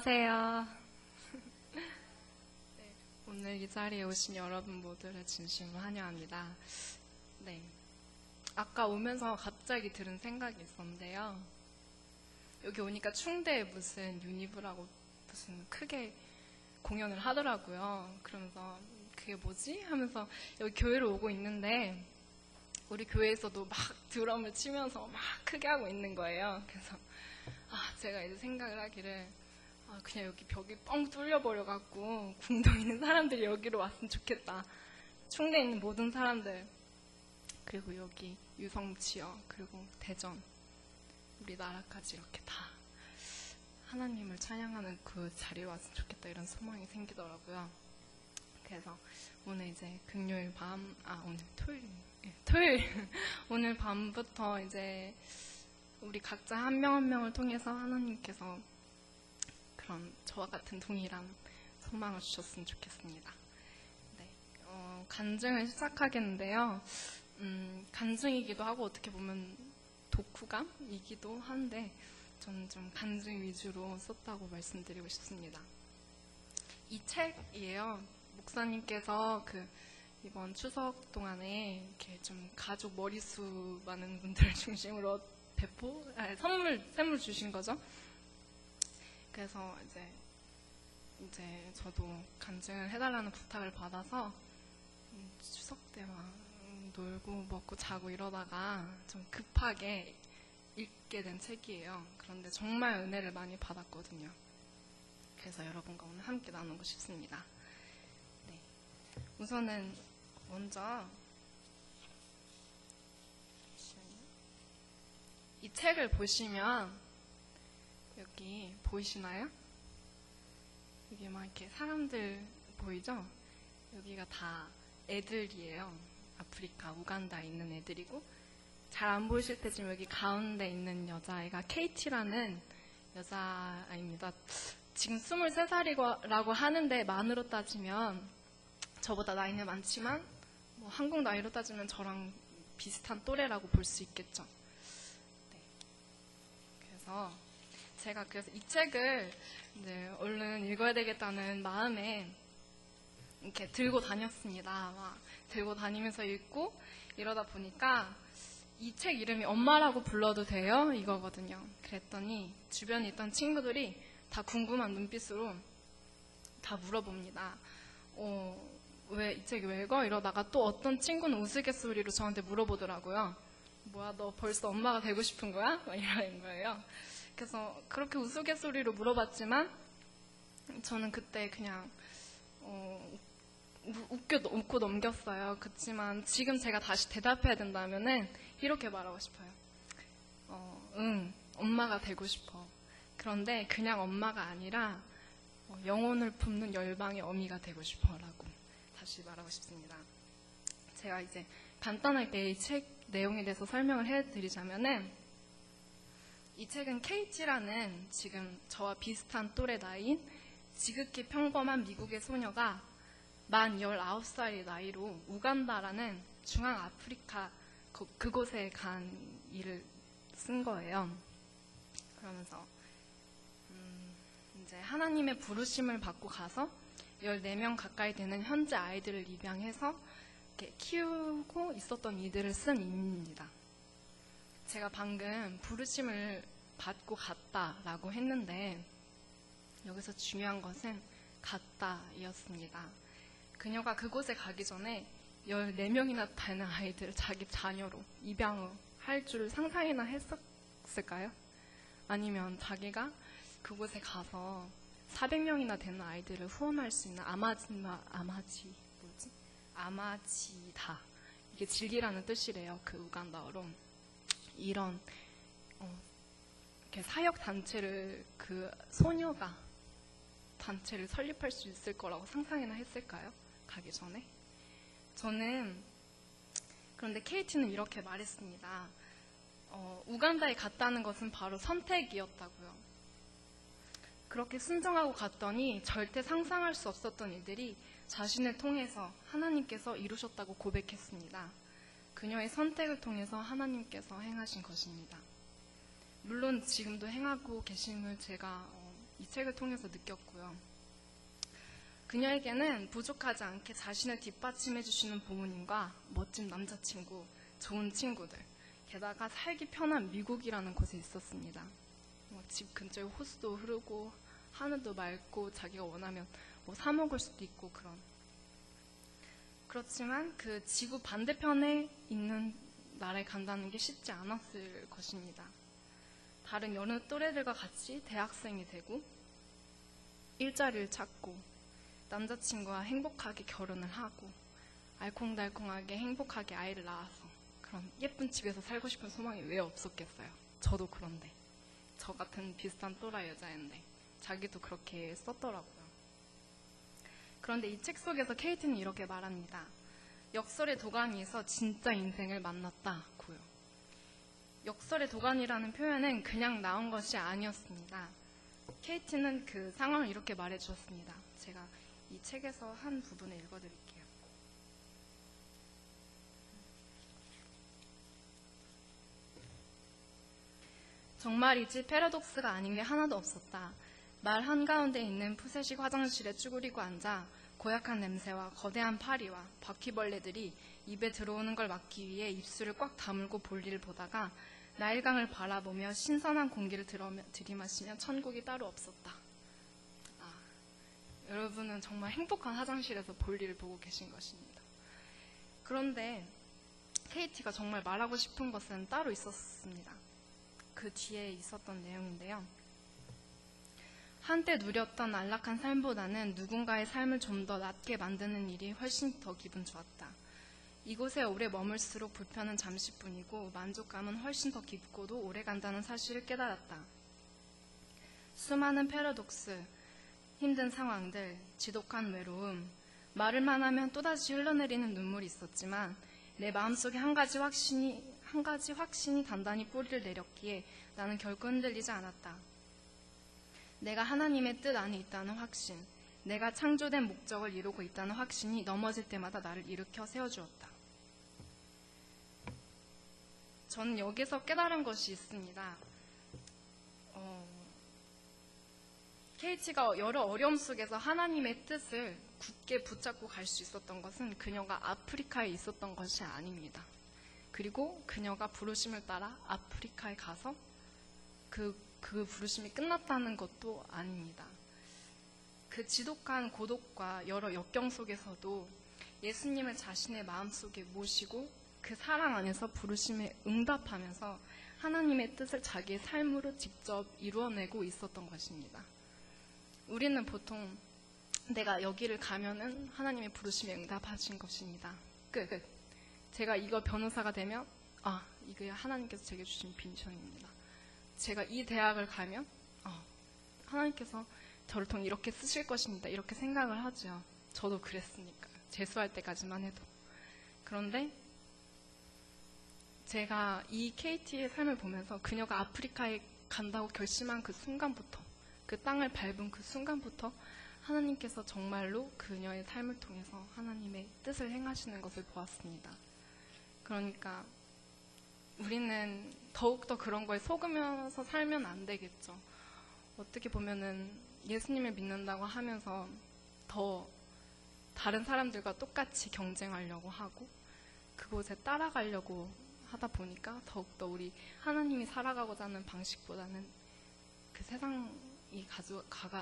안녕하세요. 네, 오늘 이 자리에 오신 여러분 모두를 진심으로 환영합니다. 네, 아까 오면서 갑자기 들은 생각이 있었는데요. 여기 오니까 충대에 무슨 유니브라고 무슨 크게 공연을 하더라고요. 그러면서 그게 뭐지? 하면서 여기 교회로 오고 있는데 우리 교회에서도 막 드럼을 치면서 막 크게 하고 있는 거예요. 그래서 제가 이제 생각을 하기를 그냥 여기 벽이 뻥 뚫려버려갖고 궁동 있는 사람들이 여기로 왔으면 좋겠다. 충대에 있는 모든 사람들, 그리고 여기 유성 지역, 그리고 대전, 우리나라까지 이렇게 다 하나님을 찬양하는 그 자리에 왔으면 좋겠다, 이런 소망이 생기더라고요. 그래서 오늘 이제 금요일 밤, 오늘 토요일 오늘 밤부터 이제 우리 각자 한 명 한 명을 통해서 하나님께서 그런 저와 같은 동일한 소망을 주셨으면 좋겠습니다. 네, 간증을 시작하겠는데요. 간증이기도 하고 어떻게 보면 독후감이기도 한데 저는 좀 간증 위주로 썼다고 말씀드리고 싶습니다. 이 책이에요. 목사님께서 이번 추석 동안에 이렇게 좀 가족 머리수 많은 분들을 중심으로 선물 주신 거죠. 그래서 이제 저도 간증을 해달라는 부탁을 받아서 추석 때 막 놀고 먹고 자고 이러다가 좀 급하게 읽게 된 책이에요. 그런데 정말 은혜를 많이 받았거든요. 그래서 여러분과 오늘 함께 나누고 싶습니다. 네. 우선은 먼저 이 책을 보시면 여기 보이시나요? 여기 막 이렇게 사람들 보이죠? 여기가 다 애들이에요. 아프리카, 우간다에 있는 애들이고, 잘 안 보이실 테지만 여기 가운데 있는 여자아이가 케이티라는 여자아이입니다. 지금 23살이라고 하는데 만으로 따지면 저보다 나이는 많지만 한국 나이로 따지면 저랑 비슷한 또래라고 볼 수 있겠죠. 네. 그래서 제가 이 책을 얼른 읽어야 되겠다는 마음에 이렇게 들고 다녔습니다. 막 들고 다니면서 읽고 이러다 보니까 이 책 이름이 엄마라고 불러도 돼요? 이거거든요. 그랬더니 주변에 있던 친구들이 다 궁금한 눈빛으로 다 물어봅니다. 왜 이 책이 왜 읽어? 이러다가 또 어떤 친구는 우스갯소리로 저한테 물어보더라고요. 뭐야, 너 벌써 엄마가 되고 싶은 거야? 막 이러는 거예요. 그래서 그렇게 우스갯소리로 물어봤지만 저는 그때 그냥 웃고 넘겼어요. 그렇지만 지금 제가 다시 대답해야 된다면은 이렇게 말하고 싶어요. 응, 엄마가 되고 싶어. 그런데 그냥 엄마가 아니라 영혼을 품는 열방의 어미가 되고 싶어 라고 다시 말하고 싶습니다. 제가 이제 간단하게 이 책 내용에 대해서 설명을 해드리자면은 이 책은 케이티라는 지금 저와 비슷한 또래 나이인 지극히 평범한 미국의 소녀가 만 19살의 나이로 우간다라는 중앙아프리카 그곳에 간 일을 쓴 거예요. 그러면서 이제 하나님의 부르심을 받고 가서 14명 가까이 되는 현재 아이들을 입양해서 이렇게 키우고 있었던 이들을 쓴 인입니다. 제가 방금 부르심을 받고 갔다라고 했는데 여기서 중요한 것은 갔다이었습니다. 그녀가 그곳에 가기 전에 14명이나 되는 아이들을 자기 자녀로 입양을 할 줄 상상이나 했었을까요? 아니면 자기가 그곳에 가서 400명이나 되는 아이들을 후원할 수 있는 아마지다. 이게 진리라는 뜻이래요. 그 우간다어로. 이런 이렇게 사역 단체를 그 소녀가 단체를 설립할 수 있을 거라고 상상이나 했을까요? 가기 전에? 그런데 케이티는 이렇게 말했습니다. 우간다에 갔다는 것은 바로 선택이었다고요. 그렇게 순종하고 갔더니 절대 상상할 수 없었던 일들이 자신을 통해서 하나님께서 이루셨다고 고백했습니다. 그녀의 선택을 통해서 하나님께서 행하신 것입니다. 물론 지금도 행하고 계심을 제가 이 책을 통해서 느꼈고요. 그녀에게는 부족하지 않게 자신을 뒷받침해 주시는 부모님과 멋진 남자친구, 좋은 친구들, 게다가 살기 편한 미국이라는 곳에 있었습니다. 집 근처에 호수도 흐르고 하늘도 맑고 자기가 원하면 사 먹을 수도 있고 그렇지만 그 지구 반대편에 있는 나라에 간다는 게 쉽지 않았을 것입니다. 다른 여느 또래들과 같이 대학생이 되고 일자리를 찾고 남자친구와 행복하게 결혼을 하고 알콩달콩하게 행복하게 아이를 낳아서 그런 예쁜 집에서 살고 싶은 소망이 왜 없었겠어요. 저도 그런데, 저 같은 비슷한 또라이 여자인데 자기도 그렇게 썼더라고요. 그런데 이 책 속에서 케이티는 이렇게 말합니다. 역설의 도가니에서 진짜 인생을 만났다고요. 역설의 도가니라는 표현은 그냥 나온 것이 아니었습니다. 케이티는 그 상황을 이렇게 말해주었습니다. 제가 이 책에서 한 부분을 읽어드릴게요. 정말이지 패러독스가 아닌 게 하나도 없었다. 말 한가운데 있는 푸세식 화장실에 쭈그리고 앉아 고약한 냄새와 거대한 파리와 바퀴벌레들이 입에 들어오는 걸 막기 위해 입술을 꽉 다물고 볼일을 보다가 나일강을 바라보며 신선한 공기를 들이마시며 천국이 따로 없었다. 여러분은 정말 행복한 화장실에서 볼일을 보고 계신 것입니다. 그런데 케이티가 정말 말하고 싶은 것은 따로 있었습니다. 그 뒤에 있었던 내용인데요. 한때 누렸던 안락한 삶보다는 누군가의 삶을 좀 더 낫게 만드는 일이 훨씬 더 기분 좋았다. 이곳에 오래 머물수록 불편은 잠시뿐이고 만족감은 훨씬 더 깊고도 오래 간다는 사실을 깨달았다. 수많은 패러독스, 힘든 상황들, 지독한 외로움, 말을만 하면 또다시 흘러내리는 눈물이 있었지만 내 마음속에 한 가지 확신이 단단히 뿌리를 내렸기에 나는 결코 흔들리지 않았다. 내가 하나님의 뜻 안에 있다는 확신, 내가 창조된 목적을 이루고 있다는 확신이 넘어질 때마다 나를 일으켜 세워주었다. 저는 여기서 깨달은 것이 있습니다. 케이티가 여러 어려움 속에서 하나님의 뜻을 굳게 붙잡고 갈 수 있었던 것은 그녀가 아프리카에 있었던 것이 아닙니다. 그리고 그녀가 부르심을 따라 아프리카에 가서 그 부르심이 끝났다는 것도 아닙니다. 그 지독한 고독과 여러 역경 속에서도 예수님을 자신의 마음속에 모시고 그 사랑 안에서 부르심에 응답하면서 하나님의 뜻을 자기의 삶으로 직접 이루어내고 있었던 것입니다. 우리는 보통 내가 여기를 가면은 하나님의 부르심에 응답하신 것입니다. 끝. 제가 이거 변호사가 되면 이게 하나님께서 제게 주신 빈션입니다. 제가 이 대학을 가면 하나님께서 저를 통해 이렇게 쓰실 것입니다. 이렇게 생각을 하죠. 저도 그랬으니까요. 재수할 때까지만 해도. 그런데 제가 이 KT의 삶을 보면서 그녀가 아프리카에 간다고 결심한 그 순간부터, 그 땅을 밟은 그 순간부터 하나님께서 정말로 그녀의 삶을 통해서 하나님의 뜻을 행하시는 것을 보았습니다. 그러니까 우리는 더욱더 그런 거에 속으면서 살면 안 되겠죠. 어떻게 보면은 예수님을 믿는다고 하면서 더 다른 사람들과 똑같이 경쟁하려고 하고 그곳에 따라가려고 하다 보니까 더욱더 우리 하나님이 살아가고자 하는 방식보다는 그 세상이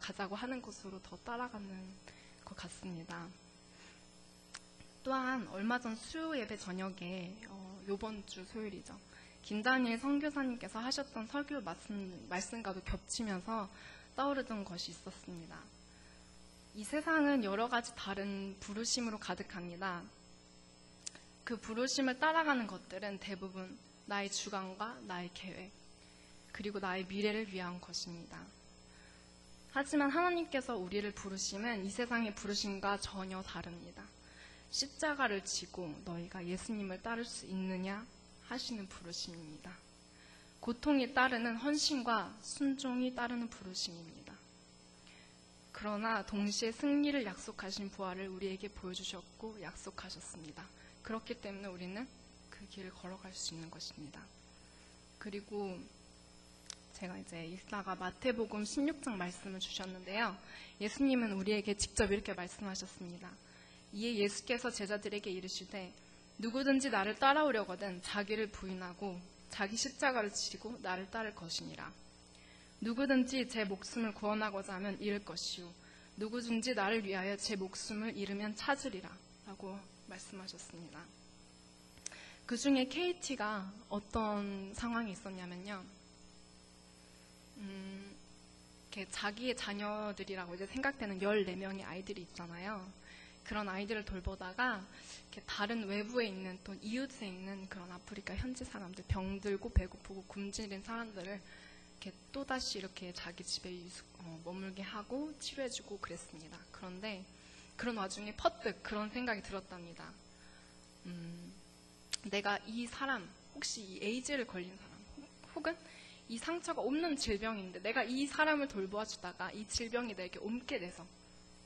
가자고 하는 곳으로 더 따라가는 것 같습니다. 또한 얼마 전 수요 예배 저녁에 요번 주 수요일이죠. 김다니엘 선교사님께서 하셨던 설교 말씀과도 겹치면서 떠오르던 것이 있었습니다. 이 세상은 여러 가지 다른 부르심으로 가득합니다. 그 부르심을 따라가는 것들은 대부분 나의 주관과 나의 계획, 그리고 나의 미래를 위한 것입니다. 하지만 하나님께서 우리를 부르심은 이 세상의 부르심과 전혀 다릅니다. 십자가를 지고 너희가 예수님을 따를 수 있느냐 하시는 부르심입니다. 고통이 따르는 헌신과 순종이 따르는 부르심입니다. 그러나 동시에 승리를 약속하신 부활을 우리에게 보여주셨고 약속하셨습니다. 그렇기 때문에 우리는 그 길을 걸어갈 수 있는 것입니다. 그리고 제가 이제 읽다가 마태복음 16장 말씀을 주셨는데요. 예수님은 우리에게 직접 이렇게 말씀하셨습니다. 이에 예수께서 제자들에게 이르시되 누구든지 나를 따라오려거든 자기를 부인하고 자기 십자가를 지고 나를 따를 것이니라. 누구든지 제 목숨을 구원하고자 하면 잃을 것이요 누구든지 나를 위하여 제 목숨을 잃으면 찾으리라 라고 말씀하셨습니다. 그 중에 KT가 어떤 상황이 있었냐면요. 이렇게 자기의 자녀들이라고 이제 생각되는 14명의 아이들이 있잖아요. 그런 아이들을 돌보다가 이렇게 다른 외부에 있는 또 이웃에 있는 그런 아프리카 현지 사람들, 병들고 배고프고 굶주린 사람들을 이렇게 또다시 이렇게 자기 집에 머물게 하고 치료해주고 그랬습니다. 그런데 그런 와중에 퍼뜩 그런 생각이 들었답니다. 내가 이 사람, 혹시 이 에이즈를 걸린 사람, 혹은 이 상처가 없는 질병인데 내가 이 사람을 돌보아주다가 이 질병이 내게 옮게 돼서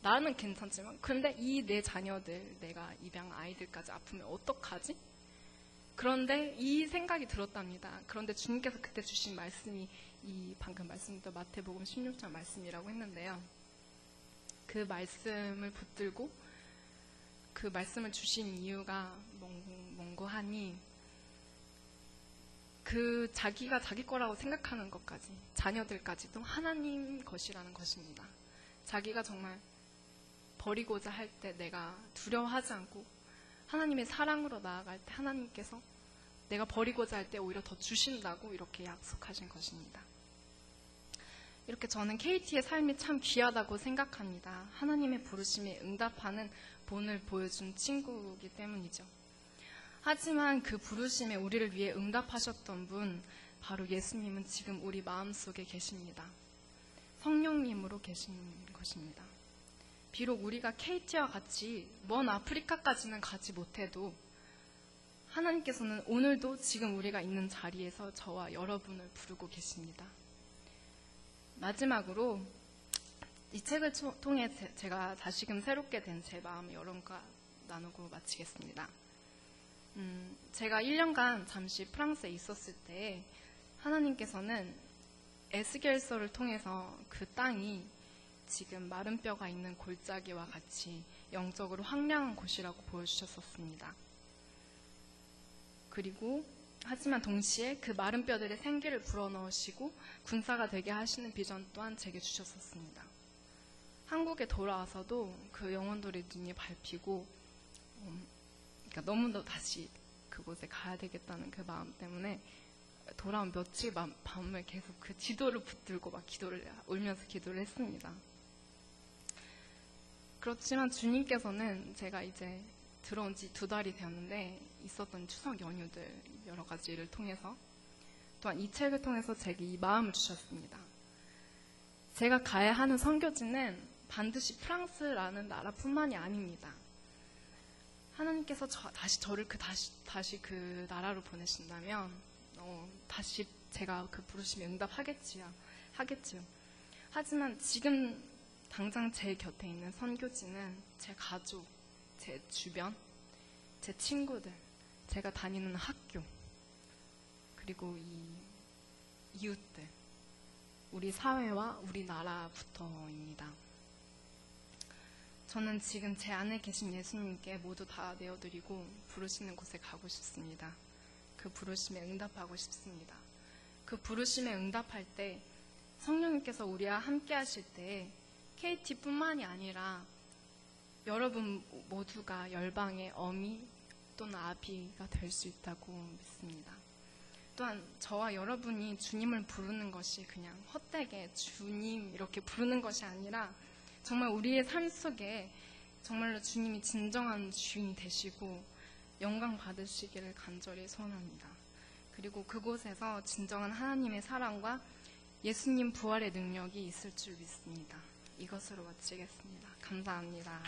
나는 괜찮지만 그런데 이 내 자녀들, 내가 입양 아이들까지 아프면 어떡하지? 그런데 이 생각이 들었답니다. 그런데 주님께서 그때 주신 말씀이 이 방금 말씀드린 마태복음 16장 말씀이라고 했는데요. 그 말씀을 붙들고 그 말씀을 주신 이유가 뭔고 하니 그 자기가 자기 거라고 생각하는 것까지 자녀들까지도 하나님 것이라는 것입니다. 자기가 정말 버리고자 할 때 내가 두려워하지 않고 하나님의 사랑으로 나아갈 때 하나님께서 내가 버리고자 할 때 오히려 더 주신다고 이렇게 약속하신 것입니다. 이렇게 저는 KT의 삶이 참 귀하다고 생각합니다. 하나님의 부르심에 응답하는 본을 보여준 친구이기 때문이죠. 하지만 그 부르심에 우리를 위해 응답하셨던 분, 바로 예수님은 지금 우리 마음속에 계십니다. 성령님으로 계신 것입니다. 비록 우리가 KT와 같이 먼 아프리카까지는 가지 못해도 하나님께서는 오늘도 지금 우리가 있는 자리에서 저와 여러분을 부르고 계십니다. 마지막으로 이 책을 통해 제가 다시금 새롭게 된 제 마음을 여러분과 나누고 마치겠습니다. 제가 1년간 잠시 프랑스에 있었을 때 하나님께서는 에스겔서를 통해서 그 땅이 지금 마른 뼈가 있는 골짜기와 같이 영적으로 황량한 곳이라고 보여주셨었습니다. 그리고 하지만 동시에 그 마른 뼈들의 생기를 불어넣으시고 군사가 되게 하시는 비전 또한 제게 주셨었습니다. 한국에 돌아와서도 그 영혼들의 눈이 밟히고 그러니까 너무도 다시 그곳에 가야 되겠다는 그 마음 때문에 돌아온 며칠 밤을 계속 그 지도를 붙들고 막 울면서 기도를 했습니다. 그렇지만 주님께서는 제가 이제 들어온 지 2달이 되었는데 있었던 추석 연휴들 여러 가지 일을 통해서 또한 이 책을 통해서 제게 이 마음을 주셨습니다. 제가 가야 하는 선교지는 반드시 프랑스라는 나라뿐만이 아닙니다. 하나님께서 저를 다시 그 나라로 보내신다면 다시 제가 그 부르심에 응답하겠지요. 하지만 지금 당장 제 곁에 있는 선교지는 제 가족, 제 주변, 제 친구들, 제가 다니는 학교, 그리고 이 이웃들, 우리 사회와 우리나라부터입니다. 저는 지금 제 안에 계신 예수님께 모두 다 내어드리고 부르시는 곳에 가고 싶습니다. 그 부르심에 응답하고 싶습니다. 그 부르심에 응답할 때 성령님께서 우리와 함께 하실 때 KT뿐만이 아니라 여러분 모두가 열방의 어미 또는 아비가 될 수 있다고 믿습니다. 또한 저와 여러분이 주님을 부르는 것이 그냥 헛되게 주님 이렇게 부르는 것이 아니라 정말 우리의 삶 속에 정말로 주님이 진정한 주인이 되시고 영광 받으시기를 간절히 소원합니다. 그리고 그곳에서 진정한 하나님의 사랑과 예수님 부활의 능력이 있을 줄 믿습니다. 이것으로 마치겠습니다. 감사합니다.